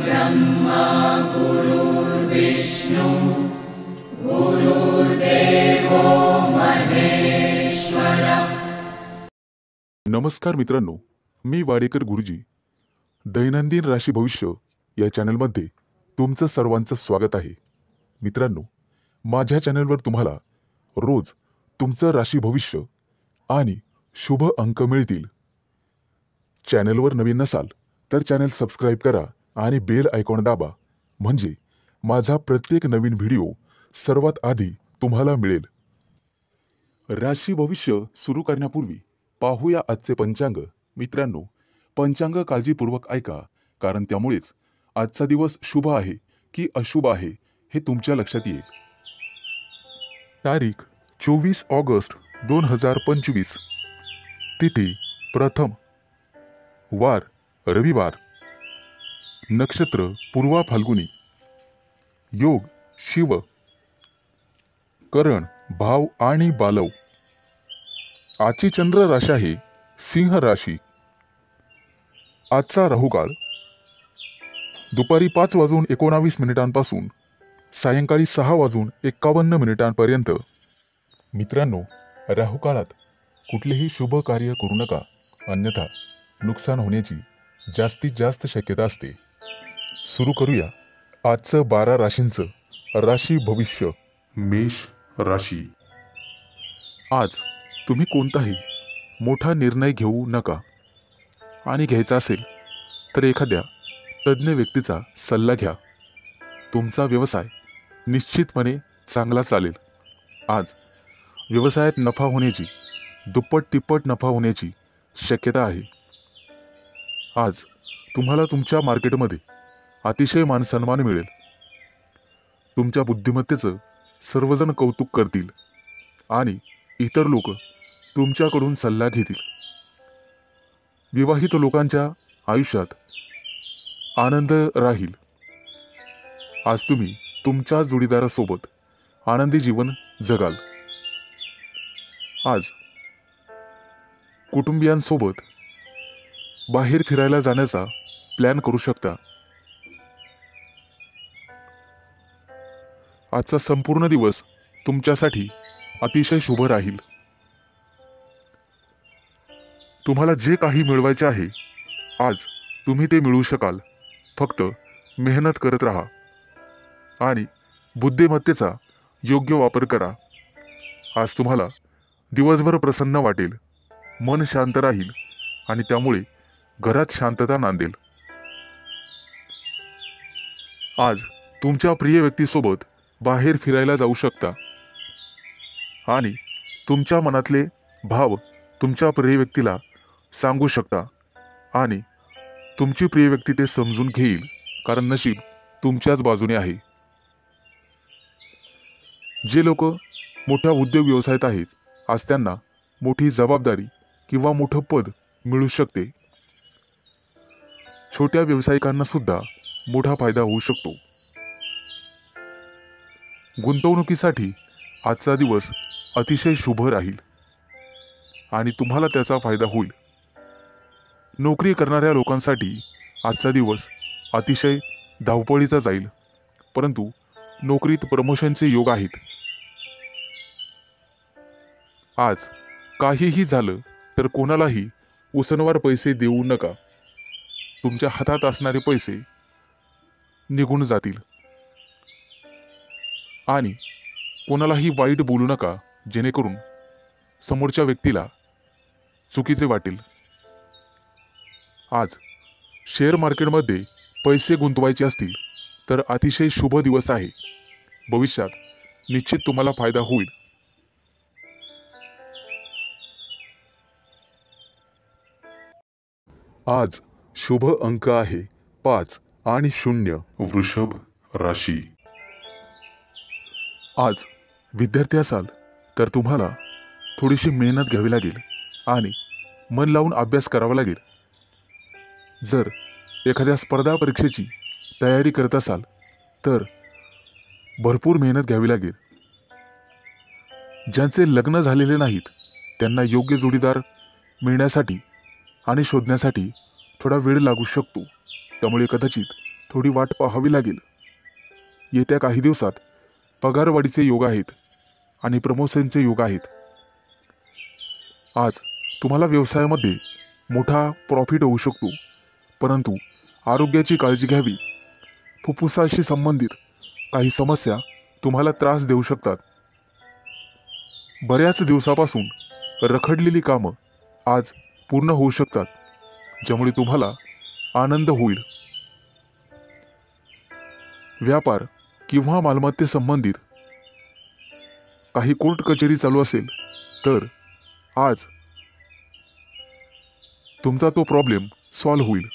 ब्रह्मा गुरुर्विष्णु गुरुर्देवो महेश्वर। नमस्कार मित्रांनो, मी वाडेकर गुरुजी दैनंदिन राशी भविष्य या चॅनलमध्ये तुमचं सर्वांचं स्वागत आहे। मित्रांनो, माझ्या चॅनलवर तुम्हाला रोज तुमचं राशी भविष्य आणि शुभ अंक मिळतील। चॅनलवर नवीन नसाल तर चॅनल सबस्क्राइब करा आणि बेल आयकॉन दाबा, म्हणजे माझा प्रत्येक नवीन व्हिडिओ सर्वात आधी तुम्हाला मिळेल। राशी भविष्य सुरू करण्यापूर्वी पाहूया आजचे पंचांग। मित्रांनो, पंचांग काळजीपूर्वक ऐका, कारण त्यामुळेच आजचा दिवस शुभ आहे की अशुभ आहे हे तुमच्या लक्षात येईल। तारीख 24 ऑगस्ट 2025, तिथी प्रथम, वार रविवार, नक्षत्र पूर्वा फाल्गुनी, योग शिव, करण भाव आणि बालव। आजची चंद्र राशी आहे सिंह राशी। आजचा राहुकाळ दुपारी 5:19 पासून सायंकाळी 6:51 पर्यंत। मित्रांनो, राहुकाळात कुठलेही शुभ कार्य करू नका, अन्यथा नुकसान होण्याची जास्तीत जास्त शक्यता असते। सुरू करूया आजचं 12 राशींचं राशी भविष्य। मेष राशी। आज तुम्ही कोणताही मोठा निर्णय घेऊ नका, आणि घ्यायचा असेल तर एखाद्या तज्ञ व्यक्तीचा सल्ला घ्या। तुमचा व्यवसाय निश्चितपणे चांगला चालेल। आज व्यवसायात नफा होण्याची, दुप्पट तिप्पट नफा होण्याची शक्यता आहे। आज तुम्हाला तुमच्या मार्केटमध्ये अतिशय मानसन्मान मिळेल। तुमच्या बुद्धिमत्तेचं सर्वजण कौतुक करतील आणि इतर लोक तुमच्याकडून सल्ला घेतील। विवाहित लोकांच्या आयुष्यात आनंद राहील। आज तुम्ही तुमच्या जोडीदारासोबत आनंदी जीवन जगाल। आज कुटुंबियांसोबत बाहेर फिरायला जाण्याचा प्लॅन करू शकता। आजचा संपूर्ण दिवस तुमच्यासाठी अतिशय शुभ राहील। तुम्हाला जे काही मिळवायचे आहे आज तुम्ही ते मिळवू शकाल। फक्त मेहनत करत राहा आणि बुद्धिमत्तेचा योग्य वापर करा। आज तुम्हाला दिवसभर प्रसन्न वाटेल, मन शांत राहील आणि त्यामुळे घरात शांतता नांदेल। आज तुमच्या प्रिय व्यक्तीसोबत बाहेर फिरायला जाऊ शकता आणि तुमच्या मनातले भाव तुमच्या प्रिय व्यक्तीला सांगू शकता आणि तुमची प्रिय व्यक्ती ते समजून घेईल, कारण नशीब तुमच्याच बाजूने आहे। जे लोक मोठ्या उद्योग व्यवसायात आहेत, आज त्यांना मोठी जबाबदारी किंवा मोठं पद मिळू शकते। छोट्या व्यावसायिकांना सुद्धा मोठा फायदा होऊ शकतो। गुंतवणुकीसाठी आजचा दिवस अतिशय शुभ राहील आणि तुम्हाला त्याचा फायदा होईल। नोकरी करणाऱ्या लोकांसाठी आजचा दिवस अतिशय धावपळीचा जाईल, परंतु नोकरीत प्रमोशनचे योग आहेत। आज काहीही झालं तर कोणालाही उसनवार पैसे देऊ नका। तुमच्या हातात असणारे पैसे निघून जातील आणि कोणालाही वाईट बोलू नका, जेणेकरून समोरच्या व्यक्तीला चुकीचे वाटेल। आज शेअर मार्केटमध्ये पैसे गुंतवायचे असतील तर अतिशय शुभ दिवस आहे। भविष्यात निश्चित तुम्हाला फायदा होईल। आज शुभ अंक आहे 5 आणि 0। वृषभ राशी। आज विद्यार्थी असाल तर तुम्हाला थोडीशी मेहनत घ्यावी लागेल आणि मन लावून अभ्यास करावा लागेल। जर एखाद्या स्पर्धा परीक्षेची तयारी करत असाल तर भरपूर मेहनत घ्यावी लागेल। ज्यांचे लग्न झालेले नाहीत त्यांना योग्य जोडीदार मिळण्यासाठी आणि शोधण्यासाठी थोडा वेळ लागू शकतो, त्यामुळे कदाचित थोडी वाट पाहावी लागेल. येत्या काही दिवसात पगारवाढीचे योग आहेत आणि प्रमोशनचे योग आहेत. आज तुम्हाला व्यवसायामध्ये मोठा प्रॉफिट होऊ शकतो, परंतु आरोग्याची काळजी घ्यावी. फुफ्फुसाशी संबंधित काही समस्या तुम्हाला त्रास देऊ शकतात. बऱ्याच दिवसापासून रखडलेली कामं आज पूर्ण होऊ शकतात, ज्यामुळे तुम्हाला आनंद होईल. व्यापार किंवा मालमत्ते संबंधित काही कोर्ट कचेरी चालू असेल तर आज तुमचा तो प्रॉब्लेम सॉल्व्ह होईल.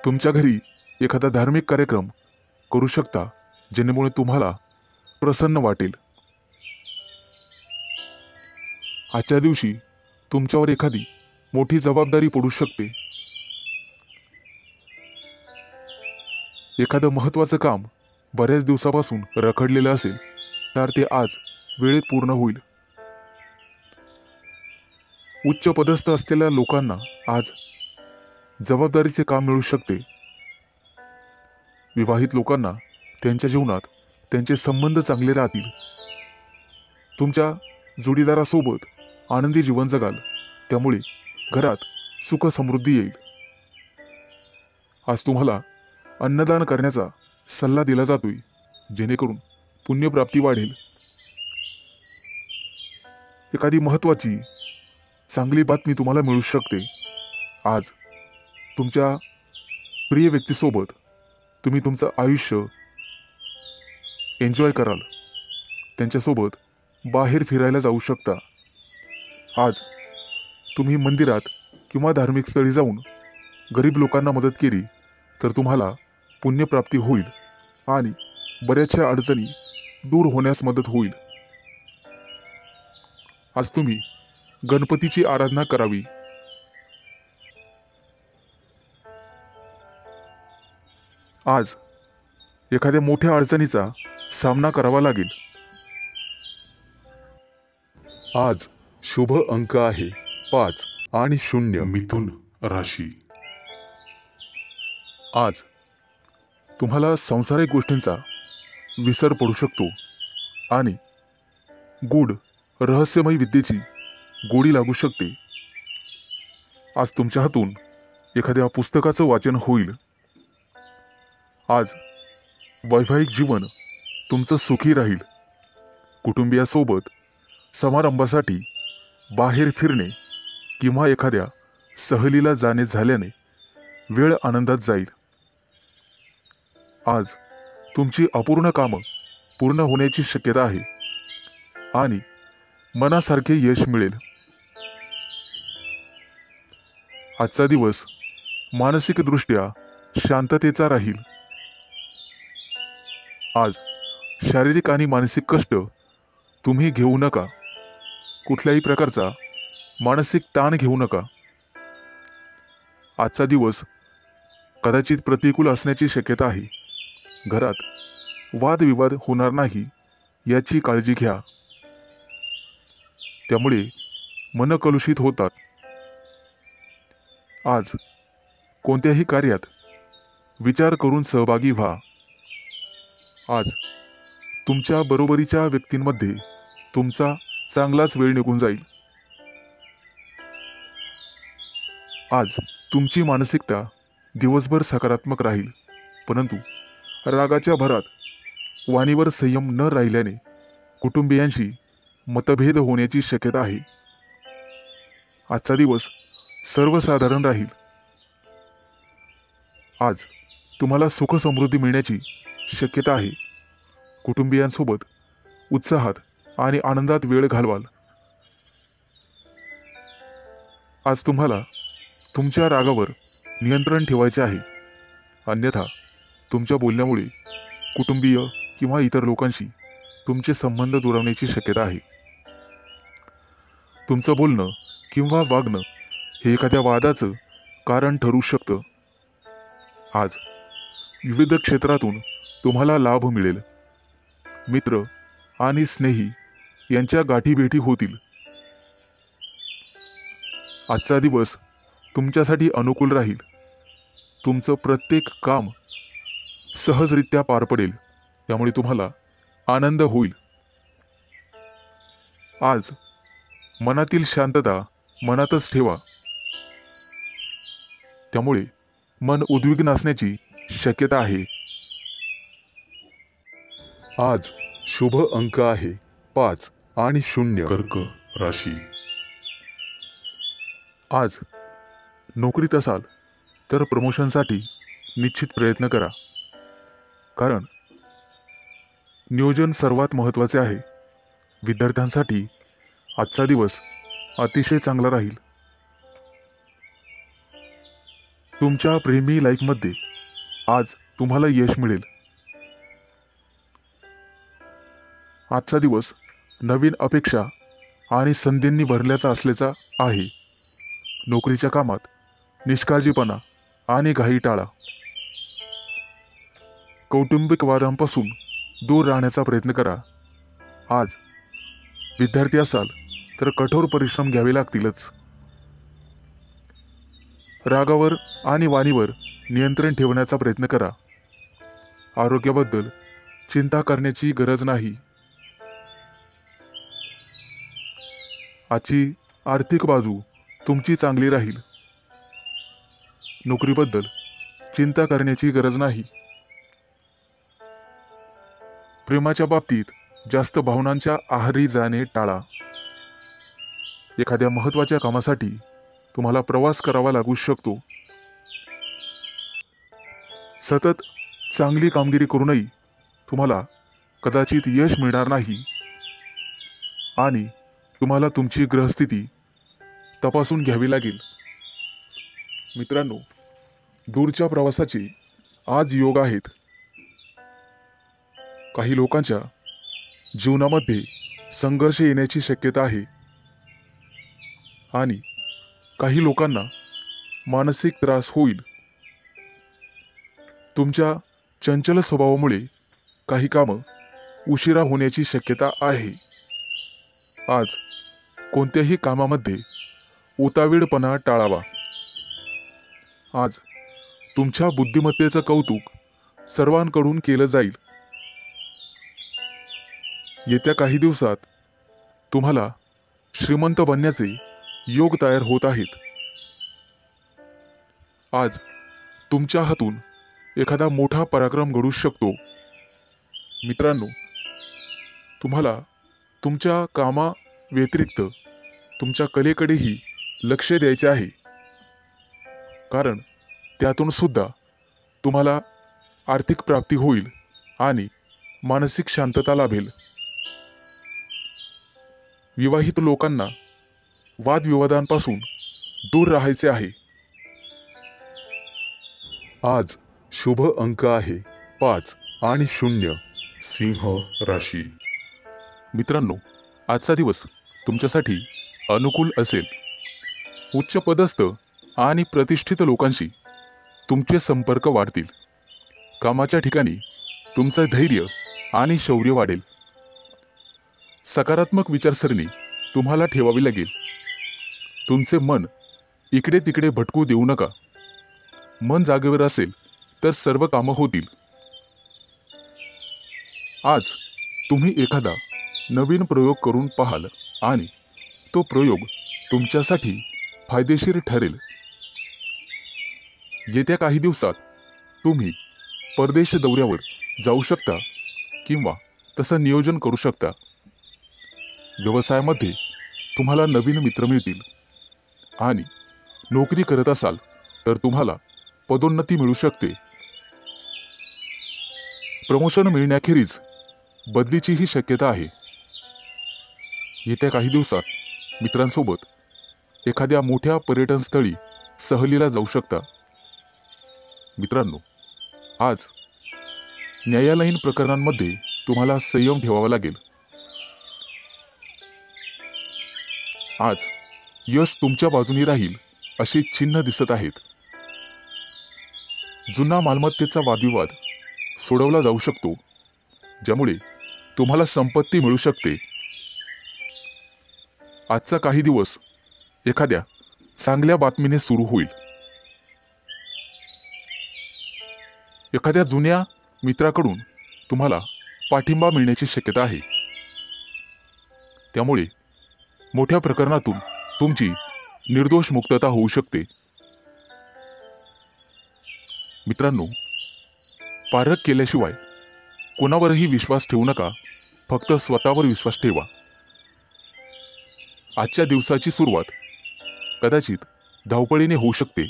तुमच्या घरी एखादा धार्मिक कार्यक्रम करू शकता, जेणेमुळे तुम्हाला प्रसन्न वाटेल. आजच्या दिवशी तुमच्यावर एखादी मोठी जबाबदारी पडू शकते. एखादं महत्त्वाचं काम बऱ्याच दिवसापासून रखडलेलं असेल तर ते आज वेळेत पूर्ण होईल. उच्च पदस्थ असलेल्या लोकांना आज जबाबदारीचे काम मिळू शकते. विवाहित लोकांना त्यांच्या जीवनात त्यांचे संबंध चांगले राहतील. तुमच्या जोडीदारासोबत आनंदी जीवन जगाल, त्यामुळे घरात सुख समृद्धी येईल. आज तुम्हाला अन्नदान करण्याचा सल्ला दिला जातोय, जेणेकरून पुण्यप्राप्ती वाढेल. एखादी महत्त्वाची चांगली बातमी तुम्हाला मिळू शकते. आज तुमच्या प्रिय व्यक्तीसोबत तुम्ही तुमचं आयुष्य एन्जॉय कराल. त्यांच्यासोबत बाहेर फिरायला जाऊ शकता. आज तुम्ही मंदिरात किंवा धार्मिक स्थळी जाऊन गरीब लोकांना मदत केली तर तुम्हाला पुण्यप्राप्ती होईल आणि बऱ्याचशा अडचणी दूर होण्यास मदत होईल. आज तुम्ही गणपतीची आराधना करावी. आज एखाद्या मोठ्या अडचणीचा सामना करावा लागेल. आज शुभ अंक आहे 5 आणि 0. मिथुन राशी. आज तुम्हाला सांसारिक गोष्टींचा विसर पडू शकतो आणि गूढ रहस्यमय विद्येची गोडी लागू शकते. आज तुमच्या हातून एखाद्या पुस्तकाचं वाचन होईल. आज वैवाहिक जीवन तुमचं सुखी राहील. कुटुंबियासोबत समारंभासाठी बाहेर फिरणे किंवा एखाद्या सहलीला जाणे झाल्याने वेळ आनंदात जाईल. आज तुमची अपूर्ण कामं पूर्ण होण्याची शक्यता आहे आणि मनासारखे यश मिळेल. आजचा दिवस मानसिकदृष्ट्या शांततेचा राहील. आज शारीरिक आणि मानसिक कष्ट तुम्ही घेऊ नका. कुठल्याही प्रकारचा मानसिक ताण घेऊ नका. आजचा दिवस कदाचित प्रतिकूल असण्याची शक्यता आहे. घरात वादविवाद होणार नाही याची काळजी घ्या. त्यामुळे मन कलुषित होतात. आज कोणत्याही कार्यात विचार करून सहभागी व्हा. आज तुमच्या बरोबरीच्या व्यक्तींमध्ये तुमचा चांगलाच वेळ निघून जाईल. आज तुमची मानसिकता दिवसभर सकारात्मक राहील, परंतु रागाच्या भरात वाणीवर संयम न राहिल्याने कुटुंबियांशी मतभेद होण्याची शक्यता आहे. आजचा दिवस सर्वसाधारण राहील. आज तुम्हाला सुख समृद्धी मिळण्याची शक्यता आहे. कुटुंबियांसोबत उत्साहात आणि आनंदात वेळ घालवाल. आज तुम्हाला तुमच्या रागावर नियंत्रण ठेवायचे आहे, अन्यथा तुमच्या बोलण्यामुळे कुटुंबीय किंवा इतर लोकांशी तुमचे संबंध दुरावण्याची शक्यता आहे. तुमचं बोलणं किंवा वागणं हे एखाद्या वादाचं कारण ठरू शकतं. आज विविध क्षेत्रातून तुम्हाला लाभ मिळेल. मित्र आणि स्नेही यांच्या गाठीभेटी होतील. आजचा दिवस तुमच्यासाठी अनुकूल राहील. तुमचं प्रत्येक काम सहजरित्या पार पडेल, त्यामुळे तुम्हाला आनंद होईल। आज मनातील शांतता मनातच ठेवा, त्यामुळे मन उद्विग्न असण्याची शक्यता आहे। आज शुभ अंक आहे 5 आणि 0। कर्क राशी। आज नोकरीत असाल तर प्रमोशनसाठी निश्चित प्रयत्न करा, कारण नियोजन सर्वात महत्त्वाचे आहे। विद्यार्थ्यांसाठी आजचा दिवस अतिशय चांगला राहील। तुमच्या प्रेमी लाईफमध्ये आज तुम्हाला यश मिळेल। आजचा दिवस नवीन अपेक्षा आणि संधींनी भरल्याचा असल्याचा आहे। नोकरीच्या कामात निष्काळजीपणा आणि घाई टाळा। कौटुंबिक वादांपासून दूर राहण्याचा प्रयत्न करा। आज विद्यार्थी असाल तर कठोर परिश्रम घ्यावे लागतीलच। रागावर आणि वाणीवर नियंत्रण ठेवण्याचा प्रयत्न करा। आरोग्याबद्दल चिंता करण्याची गरज नाही। आजची आर्थिक बाजू तुमची चांगली राहील। नोकरीबद्दल चिंता करण्याची गरज नाही। प्रेमाच्या बाबतीत जास्त भावनांच्या आहारी जाणे टाळा। एखाद्या महत्त्वाच्या कामासाठी तुम्हाला प्रवास करावा लागू शकतो। सतत चांगली कामगिरी करूनही तुम्हाला कदाचित यश मिळणार नाही आणि तुम्हाला तुमची ग्रहस्थिती तपासून घ्यावी लागेल। मित्रांनो, दूरच्या प्रवासाचे आज योग आहेत। काही लोकांच्या जीवनामध्ये संघर्ष येण्याची शक्यता आहे आणि काही लोकांना मानसिक त्रास होईल। तुमच्या चंचल स्वभावामुळे काही कामं उशिरा होण्याची शक्यता आहे। आज कोणत्याही कामामध्ये उतावीळपणा टाळावा। आज तुमच्या बुद्धिमत्तेचं कौतुक सर्वांकडून केलं जाईल। येत्या काही दिवसात तुम्हाला श्रीमंत बनण्याचे योग तयार होत आहेत। आज तुमच्या हातून एखादा मोठा पराक्रम घडू शकतो। मित्रांनो, तुम्हाला तुमच्या कामा व्यतिरिक्त तुमच्या कलेकडेही लक्ष द्यायचे आहे, कारण त्यातून सुद्धा तुम्हाला आर्थिक प्राप्ती होईल आणि मानसिक शांतता लाभेल। विवाहित लोकांना वादविवादांपासून दूर राहायचे आहे। आज शुभ अंक आहे 5 आणि 0। सिंह राशी। मित्रांनो, आजचा दिवस तुमच्यासाठी अनुकूल असेल। उच्च पदस्थ आणि प्रतिष्ठित लोकांशी तुमचे संपर्क वाढतील। कामाच्या ठिकाणी तुमचं धैर्य आणि शौर्य वाढेल। सकारात्मक विचारसरणी तुम्हाला ठेवावी लागेल। तुमचे मन इकडे तिकडे भटकू देऊ नका। मन जागेवर असेल तर सर्व कामं होतील। आज तुम्ही एखादा नवीन प्रयोग करून पाहाल आणि तो प्रयोग तुमच्यासाठी फायदेशीर ठरेल। येत्या काही दिवसात तुम्ही परदेश दौऱ्यावर जाऊ शकता किंवा तसं नियोजन करू शकता। व्यवसायामध्ये तुम्हाला नवीन मित्र मिळतील आणि नोकरी करत असाल तर तुम्हाला पदोन्नती मिळू शकते। प्रमोशन मिळण्याखेरीज बदलीचीही शक्यता आहे। येत्या काही दिवसात मित्रांसोबत एखाद्या मोठ्या पर्यटन स्थळी सहलीला जाऊ शकता। मित्रांनो, आज न्यायालयीन प्रकरणांमध्ये तुम्हाला संयम ठेवावा लागेल। आज यश तुमच्या बाजूने राहील अशी चिन्ह दिसत आहेत। जुना मालमत्तेचा वादविवाद सोडवला जाऊ शकतो, ज्यामुळे तुम्हाला संपत्ती मिळू शकते। आजचा काही दिवस एखाद्या चांगल्या बातमीने सुरू होईल। एखाद्या जुन्या मित्राकडून तुम्हाला पाठिंबा मिळण्याची शक्यता आहे। त्यामुळे मोठ्या प्रकरणातून तुमची निर्दोष मुक्तता होऊ शकते। मित्रांनो, पारख केल्याशिवाय कोणावरही विश्वास ठेवू नका, फक्त स्वतःवर विश्वास ठेवा। आजच्या दिवसाची सुरुवात कदाचित धावपळीने होऊ शकते।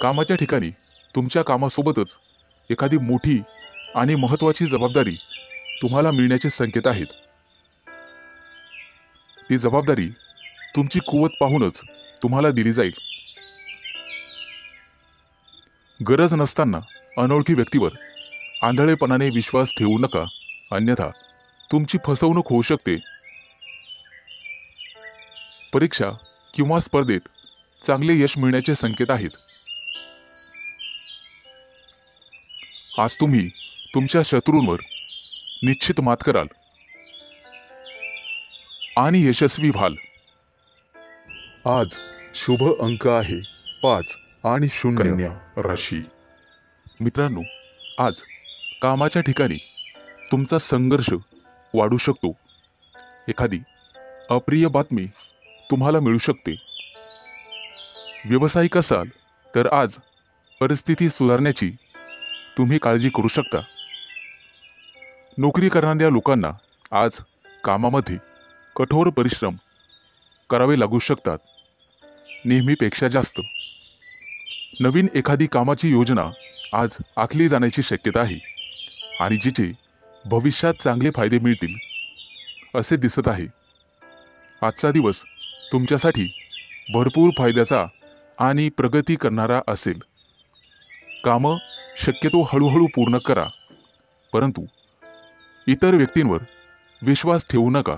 कामाच्या ठिकाणी तुमच्या कामासोबतच एखादी मोठी आणि महत्त्वाची जबाबदारी तुम्हाला मिळण्याचे संकेत आहेत। ती जबाबदारी तुमची कुवत पाहूनच तुम्हाला दिली जाईल। गरज नसताना अनोळखी व्यक्तीवर आंधळेपणाने विश्वास ठेवू नका, अन्यथा तुमची फसवणूक होऊ शकते। परीक्षा किंवा स्पर्धेत चांगले यश मिळण्याचे संकेत आहेत। आज तुम्ही तुमच्या शत्रूंवर निश्चित मात कराल आणि यशस्वी व्हाल। आज शुभ अंक आहे 5 आणि 0। कन्या राशी। मित्रांनो, आज कामाच्या ठिकाणी तुमचा संघर्ष वाढू शकतो। एखादी अप्रिय बातमी तुम्हाला मिळू शकते। व्यावसायिक असाल तर आज परिस्थिती सुधारण्याची तुम्ही काळजी करू शकता। नोकरी करणाऱ्या लोकांना आज कामामध्ये कठोर परिश्रम करावे लागू शकतात, नेहमीपेक्षा जास्त। नवीन एखादी कामाची योजना आज आखली जाण्याची शक्यता आहे आणि जिचे भविष्यात चांगले फायदे मिळतील असे दिसत आहे। आजचा दिवस तुमच्यासाठी भरपूर फायद्याचा आणि प्रगती करणारा असेल। कामं शक्यतो हळूहळू पूर्ण करा, परंतु इतर व्यक्तींवर विश्वास ठेवू नका।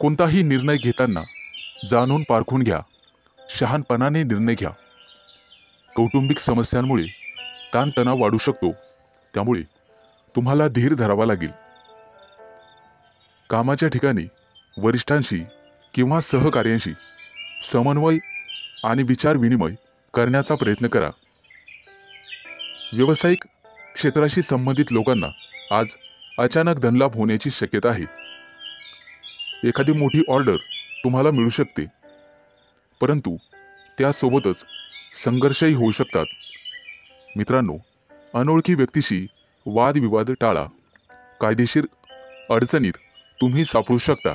कोणताही निर्णय घेताना जाणून पारखून घ्या, शहाणपणाने निर्णय घ्या। कौटुंबिक समस्यांमुळे ताणतणाव वाढू शकतो, त्यामुळे तुम्हाला धीर धरावा लागेल। कामाच्या ठिकाणी वरिष्ठांशी किंवा सहकार्यांशी समन्वय आणि विचार विनिमय करण्याचा प्रयत्न करा। व्यावसायिक क्षेत्राशी संबंधित लोकांना आज अचानक धनलाभ होण्याची शक्यता आहे। एखादी मोठी ऑर्डर तुम्हाला मिळू शकते, परंतु त्यासोबतच संघर्षही होऊ शकतात। मित्रांनो, अनोळखी व्यक्तीशी वादविवाद टाळा, कायदेशीर अडचणीत तुम्ही सापडू शकता।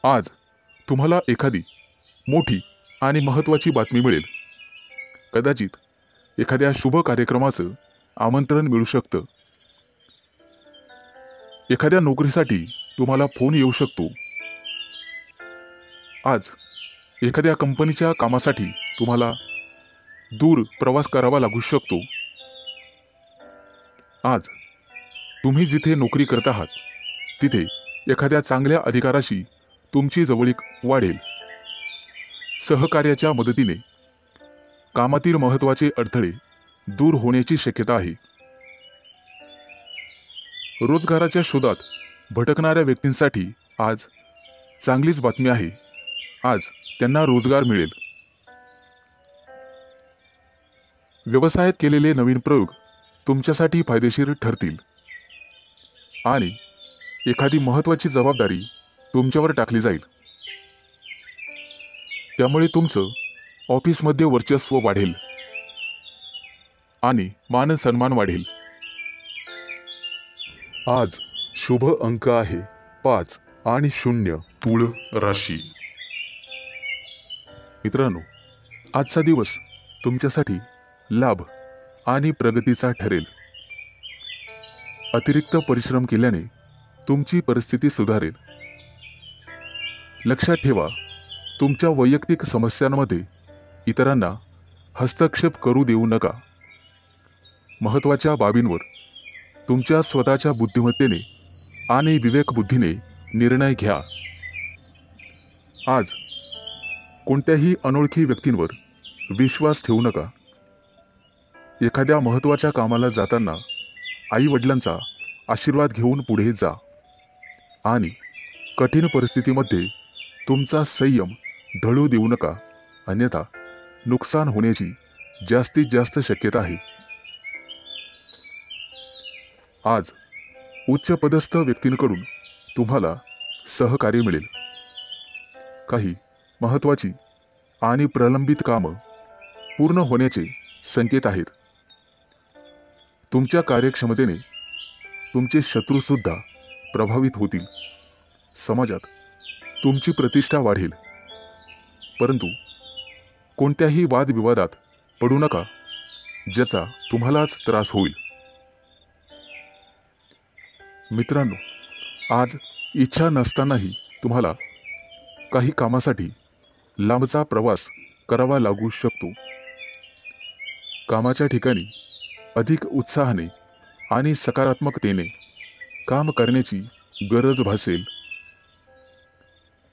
आज तुम्हाला एखादी मोठी आणि महत्त्वाची बातमी मिळेल। कदाचित एखाद्या शुभ कार्यक्रमाचं आमंत्रण मिळू शकतं। एखाद्या नोकरीसाठी तुम्हाला फोन येऊ शकतो। आज एखाद्या कंपनीच्या कामासाठी तुम्हाला दूर प्रवास करावा लागू शकतो। आज तुम्ही जिथे नोकरी करत आहात तिथे एखाद्या चांगल्या अधिकाराशी तुमची जवळीक वाढेल। सहकार्याच्या मदतीने कामातील महत्त्वाचे अडथळे दूर होण्याची शक्यता आहे। रोजगाराच्या शोधात भटकणाऱ्या व्यक्तींसाठी आज चांगलीच बातमी आहे। आज त्यांना रोजगार मिळेल। व्यवसायात केलेले नवीन प्रयोग तुमच्यासाठी फायदेशीर ठरतील आणि एखादी महत्त्वाची जबाबदारी तुमच्यावर टाकली जाईल। त्यामुळे तुमचं ऑफिसमध्ये वर्चस्व वाढेल आणि मान सन्मान वाढेल। आज शुभ अंक आहे 5 आणि 0। तुळ राशी। मित्रांनो, आजचा दिवस तुमच्यासाठी लाभ आणि प्रगतीचा ठरेल। अतिरिक्त परिश्रम केल्याने तुमची परिस्थिती सुधारेल। लक्षात ठेवा, तुमच्या वैयक्तिक समस्यांमध्ये इतरांना हस्तक्षेप करू देऊ नका। महत्त्वाच्या बाबींवर तुमच्या स्वतःच्या बुद्धिमत्तेने आणि विवेकबुद्धीने निर्णय घ्या। आज कोणत्याही अनोळखी व्यक्तींवर विश्वास ठेवू नका। एखाद्या महत्त्वाच्या कामाला जाताना आई-वडिलांचा आशीर्वाद घेऊन पुढे जा आणि कठीण परिस्थितीमध्ये तुमचा संयम ढळू देऊ नका, अन्यथा नुकसान होण्याची जास्तीत जास्त शक्यता आहे. आज उच्च पदस्थ व्यक्तींकडून तुम्हाला सहकार्य मिळेल. काही महत्त्वाची आणि प्रलंबित कामं पूर्ण होण्याचे संकेत आहेत. तुमच्या कार्यक्षमतेने तुमचे शत्रूसुद्धा प्रभावित होतील. समाजात तुमची प्रतिष्ठा वाढेल. परंतु कोणत्याही वादविवादात पडू नका, ज्याचा तुम्हालाच त्रास होईल. मित्रांनो, आज इच्छा नसतानाही तुम्हाला काही कामासाठी लांबचा प्रवास करावा लागू शकतो. कामाच्या ठिकाणी अधिक उत्साहाने आणि सकारात्मकतेने काम करण्याची गरज भासेल.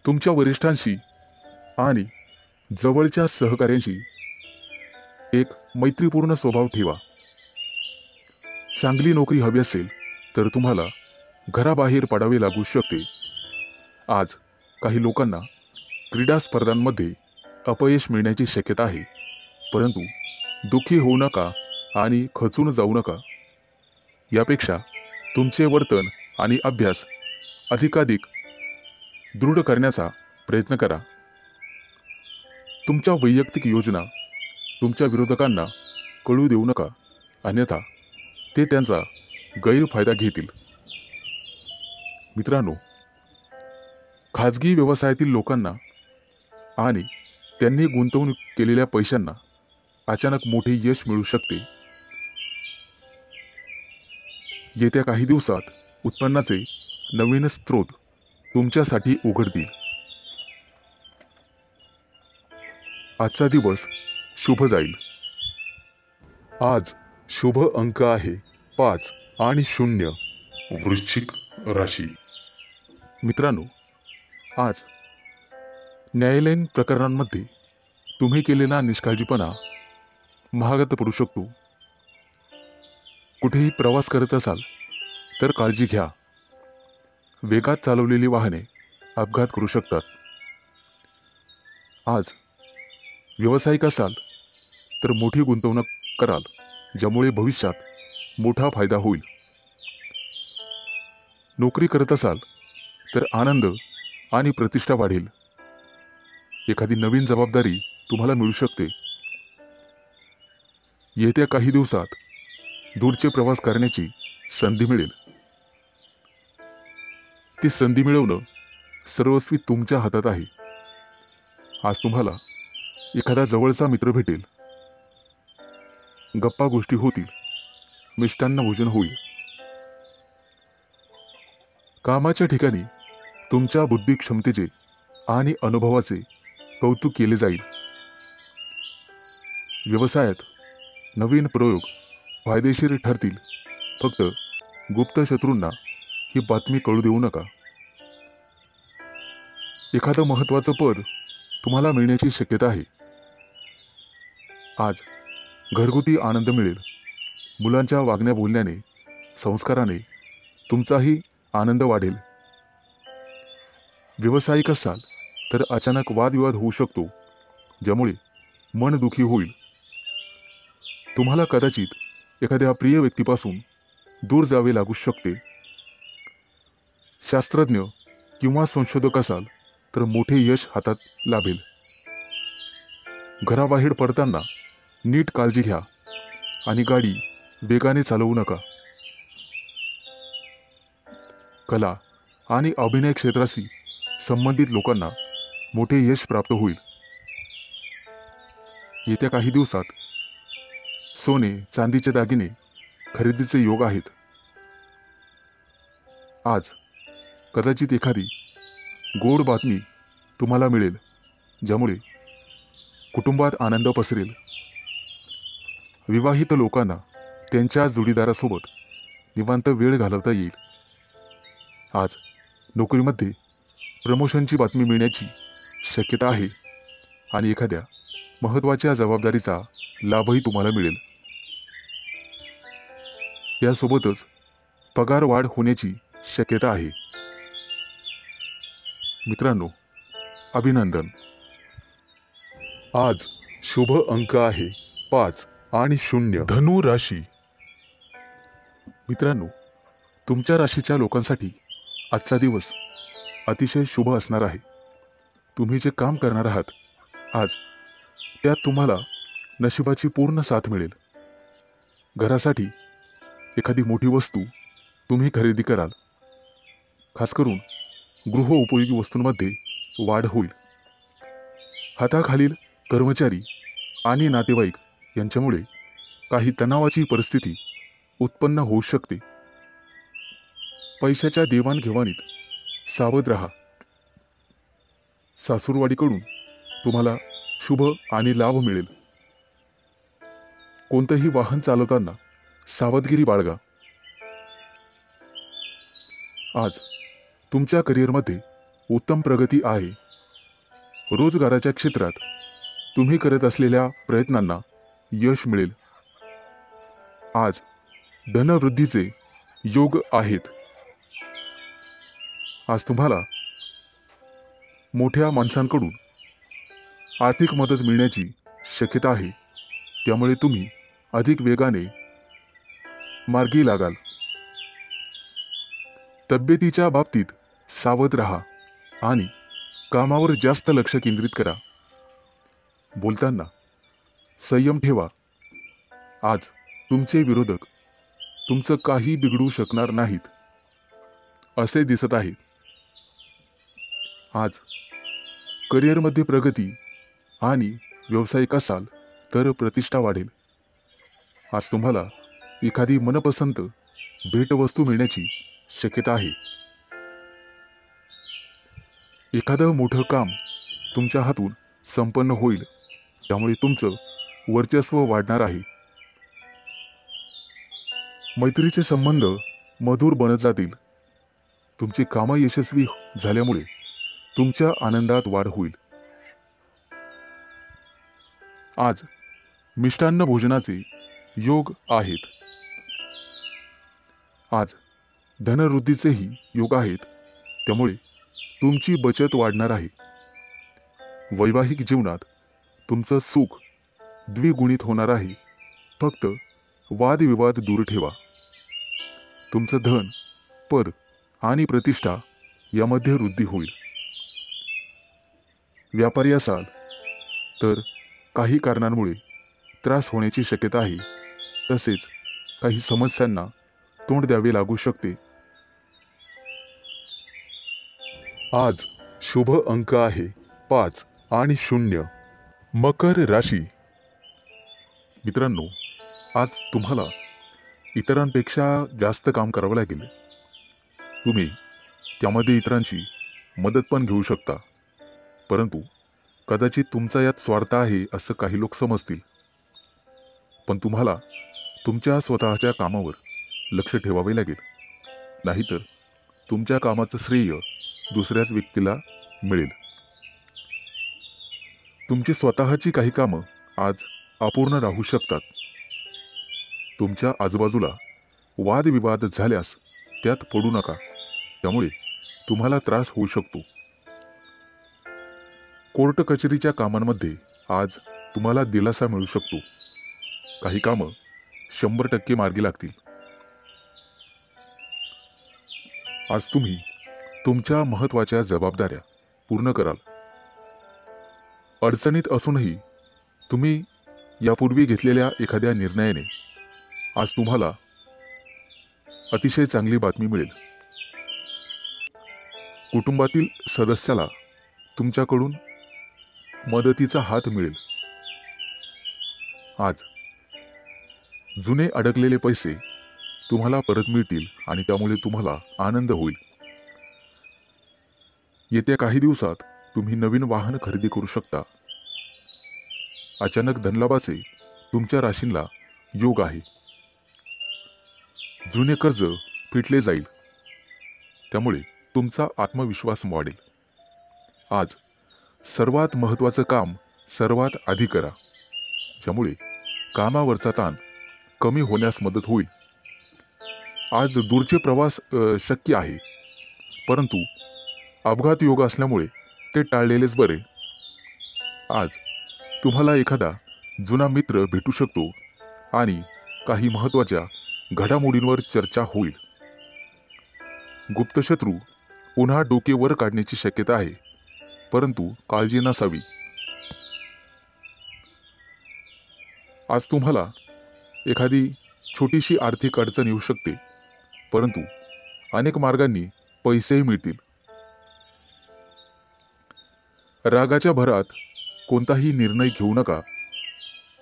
तुमच्या वरिष्ठांशी आणि जवळच्या सहकाऱ्यांशी एक मैत्रीपूर्ण स्वभाव ठेवा. चांगली नोकरी हवी असेल तर तुम्हाला घराबाहेर पडावे लागू शकते. आज काही लोकांना क्रीडा स्पर्धांमध्ये अपयश मिळण्याची शक्यता आहे. परंतु दुःखी होऊ नका आणि खचून जाऊ नका. यापेक्षा तुमचे वर्तन आणि अभ्यास अधिकाधिक दृढ करण्याचा प्रयत्न करा. तुमच्या वैयक्तिक योजना तुमच्या विरोधकांना कळू देऊ नका, अन्यथा ते त्यांचा गैरफायदा घेतील. मित्रांनो, खाजगी व्यवसायातील लोकांना आणि त्यांनी गुंतवणूक केलेल्या पैशांना अचानक मोठे यश मिळू शकते. येत्या काही दिवसात उत्पन्नाचे नवीन स्रोत तुमच्यासाठी उघडतील. आजचा दिवस शुभ जाईल. आज शुभ अंक आहे 5 आणि 0. वृश्चिक राशी. मित्रांनो, आज न्यायालयीन प्रकरणांमध्ये तुम्ही केलेला निष्काळजीपणा महागात पडू शकतो. कुठेही प्रवास करत असाल तर काळजी घ्या. वेगात चालवलेली वाहने अपघात करू शकतात. आज व्यावसायिक असाल तर मोठी गुंतवणूक कराल, ज्यामुळे भविष्यात मोठा फायदा होईल. नोकरी करत असाल तर आनंद आणि प्रतिष्ठा वाढेल. एखादी नवीन जबाबदारी तुम्हाला मिळू शकते. येत्या काही दिवसात दूरचे प्रवास करण्याची संधी मिळेल. ती संधी मिळवणं सर्वस्वी तुमच्या हातात आहे. आज तुम्हाला एखादा जवळचा मित्र भेटेल. गप्पा गोष्टी होतील. मिष्टान्न भोजन होईल. कामाच्या ठिकाणी तुमच्या बुद्धी क्षमतेचे आणि अनुभवाचे कौतुक केले जाईल. व्यवसायात नवीन प्रयोग फायदेशीर ठरतील. फक्त गुप्त शत्रूंना ही बातमी कळू देऊ नका. एखादं महत्त्वाचं पद तुम्हाला मिळण्याची शक्यता आहे. आज घरगुती आनंद मिळेल. मुलांच्या वागण्या बोलण्याने, संस्काराने तुमचाही आनंद वाढेल. व्यावसायिक असाल तर अचानक वादविवाद होऊ शकतो, ज्यामुळे मन दुखी होईल. तुम्हाला कदाचित एखाद्या प्रिय व्यक्तीपासून दूर जावे लागू शकते. शास्त्रज्ञ किंवा संशोधक असाल तर मोठे यश हातात लाभेल. घराबाहेर पडताना नीट काळजी घ्या आणि गाडी वेगाने चालवू नका. कला आणि अभिनय क्षेत्राशी संबंधित लोकांना मोठे यश प्राप्त होईल. येत्या काही दिवसात सोने चांदीचे दागिने खरेदीचे योग आहेत. आज कदाचित एखादी गोड बातमी तुम्हाला मिळेल, ज्यामुळे कुटुंबात आनंद पसरेल. विवाहित लोकांना त्यांच्या जोडीदारासोबत निवांत वेळ घालवता येईल. आज नोकरीमध्ये प्रमोशनची बातमी मिळण्याची शक्यता आहे आणि एखाद्या महत्त्वाच्या जबाबदारीचा लाभही तुम्हाला मिळेल. त्यासोबतच पगार वाढ होण्याची शक्यता आहे. मित्रांनो, अभिनंदन. आज शुभ अंक आहे 5 आणि 0. धनु राशी. मित्रांनो, तुमच्या राशीच्या लोकांसाठी आजचा दिवस अतिशय शुभ असणार आहे. तुम्ही जे काम करणार आहात आज, त्यात तुम्हाला नशिबाची पूर्ण साथ मिळेल. घरासाठी एखादी मोठी वस्तू तुम्ही खरेदी कराल. खास करून गृहोपयोगी वस्तूंमध्ये वाढ होईल. हाताखालील कर्मचारी आणि नातेवाईक यांच्यामुळे काही तणावाची परिस्थिती उत्पन्न होऊ शकते. पैशाच्या देवाणघेवाणीत सावध राहा. सासूरवाडीकडून तुम्हाला शुभ आणि लाभ मिळेल. कोणतंही वाहन चालवताना सावधगिरी बाळगा. आज तुमच्या करिअरमध्ये उत्तम प्रगती आहे. रोजगाराच्या क्षेत्रात तुम्ही करत असलेल्या प्रयत्नांना यश मिळेल. आज धनवृद्धीचे योग आहेत. आज तुम्हाला मोठ्या माणसांकडून आर्थिक मदत मिळण्याची शक्यता आहे. त्यामुळे तुम्ही अधिक वेगाने मार्गी लागाल. तब्येतीच्या बाबतीत सावध राहा आणि कामावर जास्त लक्ष केंद्रित करा. बोलताना संयम ठेवा. आज तुमचे विरोधक तुमचं काही बिघडू शकणार नाहीत असे दिसत आहे. आज करिअरमध्ये प्रगती आणि व्यावसायिक असाल तर प्रतिष्ठा वाढेल. आज तुम्हाला एखादी मनपसंत भेटवस्तू मिळण्याची शक्यता आहे. एखादं मोठं काम तुमच्या हातून संपन्न होईल. त्यामुळे तुमचं वर्चस्व वाढणार आहे. मैत्रीचे संबंध मधुर बनत जातील. तुमची कामं यशस्वी झाल्यामुळे तुमच्या आनंदात वाढ होईल. आज मिष्टान्न भोजनाचे योग आहेत. आज धनवृद्धीचेही योग आहेत. त्यामुळे तुमची बचत वाढणार आहे. वैवाहिक जीवनात तुमचं सुख द्विगुणित होणार आहे. फक्त वादविवाद दूर ठेवा. तुमचं धन, पद आणि प्रतिष्ठा यामध्ये वृद्धी होईल. व्यापारी असाल तर काही कारणांमुळे त्रास होण्याची शक्यता आहे. तसेच काही समस्यांना तोंड द्यावे लागू शकते. आज शुभ अंक आहे 5 आणि 0. मकर राशी. मित्रांनो, आज तुम्हाला इतरांपेक्षा जास्त काम करावं लागेल. तुम्ही त्यामध्ये इतरांची मदत पण घेऊ शकता. परंतु कदाचित तुमचा यात स्वार्थ आहे असं काही लोक समजतील. पण तुम्हाला तुमच्या स्वतःच्या कामावर लक्ष ठेवावे लागेल. नाहीतर तुमच्या कामाचं श्रेय दुसऱ्याच व्यक्तीला मिळेल. तुमची स्वतःची काही कामं आज अपूर्ण राहू शकतात. तुमच्या आजूबाजूला वादविवाद झाल्यास त्यात पडू नका. त्यामुळे तुम्हाला त्रास होऊ शकतो. कोर्ट कचेरीच्या कामांमध्ये आज तुम्हाला दिलासा मिळू शकतो. काही कामं 100% मार्गी लागतील. आज तुम्ही तुमच्या महत्त्वाच्या जबाबदाऱ्या पूर्ण कराल. अडचणीत असूनही तुम्ही यापूर्वी घेतलेल्या एखाद्या निर्णयाने आज तुम्हाला अतिशय चांगली बातमी मिळेल. कुटुंबातील सदस्याला तुमच्याकडून मदतीचा हात मिळेल. आज जुने अडकलेले पैसे तुम्हाला परत मिळतील आणि त्यामुळे तुम्हाला आनंद होईल. येत्या काही दिवसात तुम्ही नवीन वाहन खरेदी करू शकता. अचानक धनलाभाचे तुमच्या राशींना योग आहे. जुने कर्ज फिटले जाईल. त्यामुळे तुमचा आत्मविश्वास वाढेल. आज सर्वात महत्त्वाचं काम सर्वात आधी करा. ज्यामुळे कामावरचा ताण कमी होण्यास मदत होईल. आज दूरचे प्रवास शक्य आहे. परंतु अपघात योग असल्यामुळे ते टाळलेलेच बरे. आज तुम्हाला एखादा जुना मित्र भेटू शकतो आणि काही महत्त्वाच्या घडामोडींवर चर्चा होईल. गुप्तशत्रू पुन्हा डोके वर काढण्याची शक्यता आहे, परंतु काळजी नसावी. आज तुम्हाला एखादी छोटीशी आर्थिक अडचण येऊ शकते, परंतु अनेक मार्गांनी पैसेही मिळतील. रागाच्या भरात कोणताही निर्णय घेऊ नका,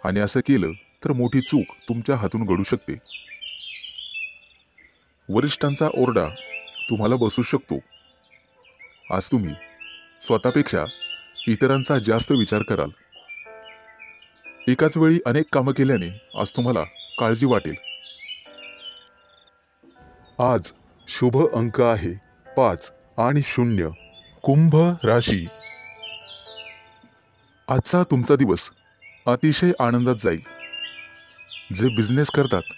आणि असं केलं तर मोठी चूक तुमच्या हातून घडू शकते. वरिष्ठांचा ओरडा तुम्हाला बसू शकतो. आज तुम्ही स्वतःपेक्षा इतरांचा जास्त विचार कराल. एकाच वेळी अनेक कामं केल्याने आज तुम्हाला काळजी वाटेल. आज शुभ अंक आहे 5 आणि 0. कुंभ राशी. आजचा तुमचा दिवस अतिशय आनंदात जाईल. जे बिझनेस करतात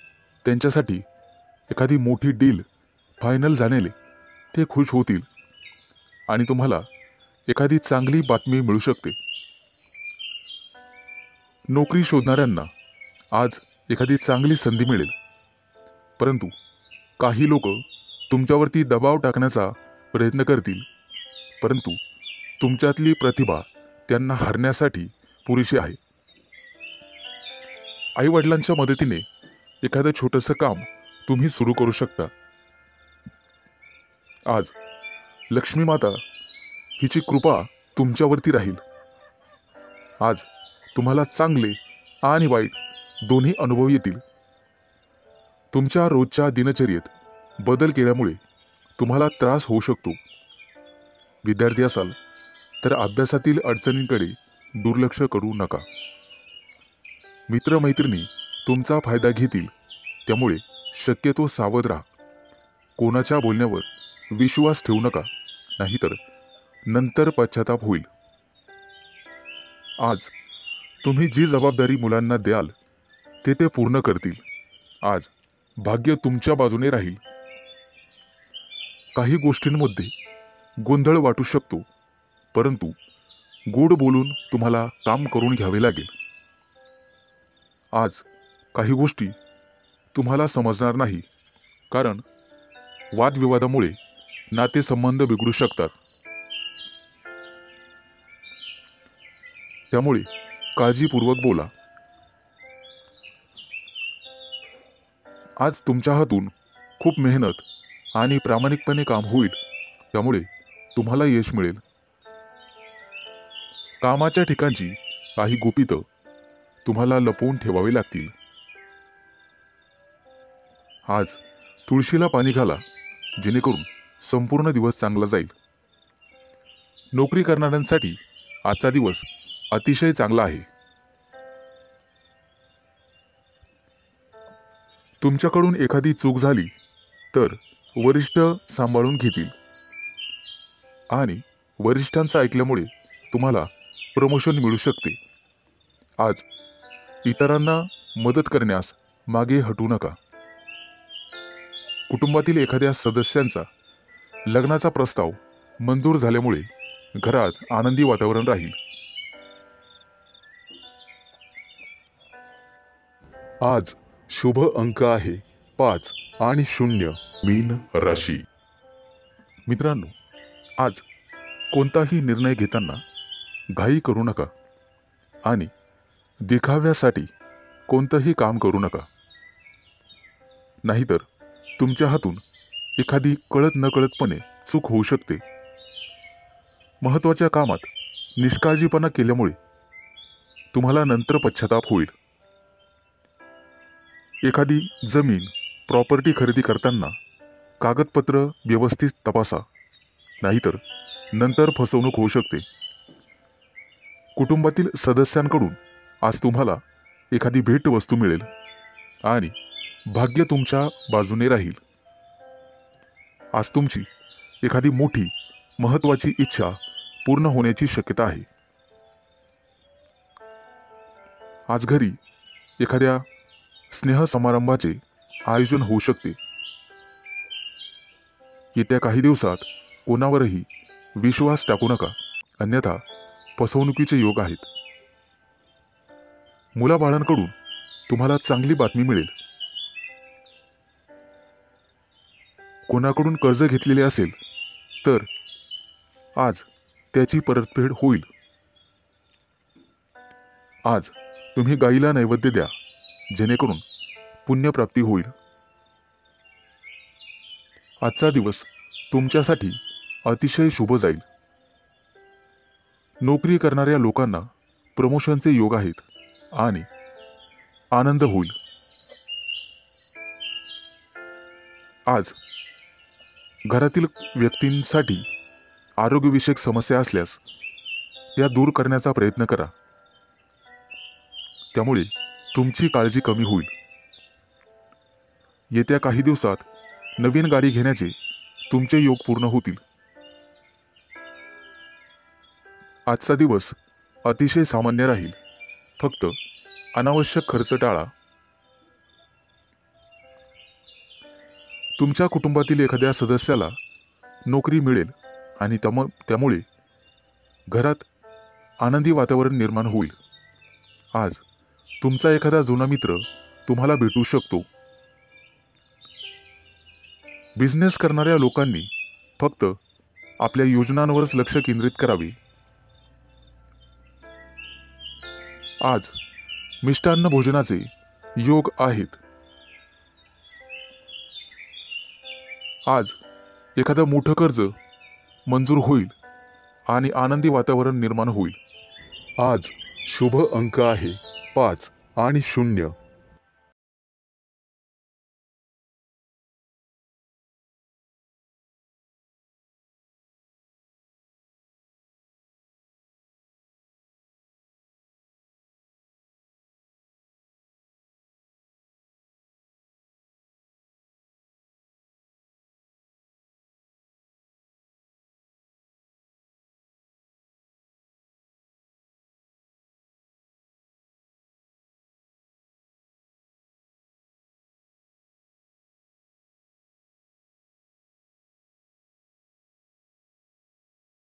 त्यांच्यासाठी एखादी मोठी डील फायनल झालेले ते खुश होतील आणि तुम्हाला एखादी चांगली बातमी मिळू शकते. नोकरी शोधणाऱ्यांना आज एखादी चांगली संधी मिळेल, परंतु काही लोक तुमच्यावरती दबाव टाकण्याचा प्रयत्न करतील, परंतु तुमच्यातली प्रतिभा त्यांना हरण्यासाठी पुरेशी आहे. आईवडिलांच्या मदतीने एखादं छोटंसं काम तुम्ही सुरू करू शकता. आज लक्ष्मी माता हिची कृपा तुमच्यावरती राहील. आज तुम्हाला चांगले आणि वाईट दोन्ही अनुभव येतील. तुमच्या रोजच्या दिनचर्येत बदल केल्यामुळे तुम्हाला त्रास होऊ शकतो. विद्यार्थी असाल तर अभ्यासातील अडचणींकडे दुर्लक्ष करू नका. मित्रमैत्रिणी तुमचा फायदा घेतील, त्यामुळे शक्यतो सावध राहा. कोणाच्या बोलण्यावर विश्वास ठेवू नका, नाहीतर नंतर पश्चाताप होईल. आज तुम्ही जी जबाबदारी मुलांना द्याल ते पूर्ण करतील. आज भाग्य तुमच्या बाजूने राहील. काही गोष्टींमध्ये गोंधळ वाटू शकतो, परंतु गोड बोलून तुम्हाला काम करून घ्यावे लागेल. आज काही गोष्टी तुम्हाला समजणार नाही, कारण वादविवादामुळे नातेसंबंध बिघडू शकतात. त्यामुळे काळजीपूर्वक बोला. आज तुमच्या हातून खूप मेहनत आणि प्रामाणिकपणे काम होईल, त्यामुळे तुम्हाला यश मिळेल. कामाच्या ठिकाणची काही गुपितं तुम्हाला लपवून ठेवावी लागतील. आज तुळशीला पाणी घाला, जेणेकरून संपूर्ण दिवस चांगला जाईल. नोकरी करणाऱ्यांसाठी आजचा दिवस अतिशय चांगला आहे. तुमच्याकडून एखादी चूक झाली तर वरिष्ठ सांभाळून घेतील आणि वरिष्ठांचं ऐकल्यामुळे तुम्हाला प्रमोशन मिळू शकते. आज इतरांना मदत करण्यास मागे हटू नका. कुटुंबातील एखाद्या सदस्यांचा लग्नाचा प्रस्ताव मंजूर झाल्यामुळे घरात आनंदी वातावरण राहील. आज शुभ अंक आहे 5 आणि 0. मीन राशी. मित्रांनो, आज कोणताही निर्णय घेताना घाई करू नका आणि दिखाव्यासाठी कोणतंही काम करू नका, नाहीतर तुमच्या हातून एखादी कळत नकळतपणे चूक होऊ शकते. महत्त्वाच्या कामात निष्काळजीपणा केल्यामुळे तुम्हाला नंतर पश्चाताप होईल. एखादी जमीन प्रॉपर्टी खरेदी करताना कागदपत्र व्यवस्थित तपासा, नाहीतर नंतर फसवणूक होऊ शकते. कुटुंबातील सदस्यांकडून आज तुम्हाला एखादी भेटवस्तू मिळेल आणि भाग्य तुमच्या बाजूने राहील. आज तुमची एखादी मोठी महत्त्वाची इच्छा पूर्ण होण्याची शक्यता आहे. आज घरी एखाद्या स्नेहसमारंभाचे आयोजन होऊ शकते. येत्या काही दिवसात कोणावरही विश्वास टाकू नका, अन्यथा फसवणुकीचे योग आहेत. मुलाबाळांकडून तुम्हाला चांगली बातमी मिळेल. कोणाकडून कर्ज घेतलेले असेल तर आज त्याची परतफेड होईल. आज तुम्ही गाईला नैवेद्य द्या, जेणेकरून पुण्यप्राप्ती होईल. आजचा दिवस तुमच्यासाठी अतिशय शुभ जाईल. नोकरी करणाऱ्या लोकांना प्रमोशनचे योग आहेत आणि आनंद होईल. आज घरातील व्यक्तींसाठी आरोग्यविषयक समस्या असल्यास त्या दूर करण्याचा प्रयत्न करा. त्यामुळे तुमची काळजी कमी होईल. येत्या काही दिवसात नवीन गाडी घेण्याचे तुमचे योग पूर्ण होतील. आजचा दिवस अतिशय सामान्य राहील. फक्त अनावश्यक खर्च टाळा. तुमच्या कुटुंबातील एखाद्या सदस्याला नोकरी मिळेल आणि त्यामुळे घरात आनंदी वातावरण निर्माण होईल. आज तुमचा एखादा जुना मित्र तुम्हाला भेटू शकतो. बिझनेस करणाऱ्या लोकांनी फक्त आपल्या योजनांवरच लक्ष केंद्रित करावे. आज मिष्टान्न भोजनाचे योग आहेत. आज एखादं मोठं कर्ज मंजूर होईल आणि आनंदी वातावरण निर्माण होईल. आज शुभ अंक आहे 5 आणि 0.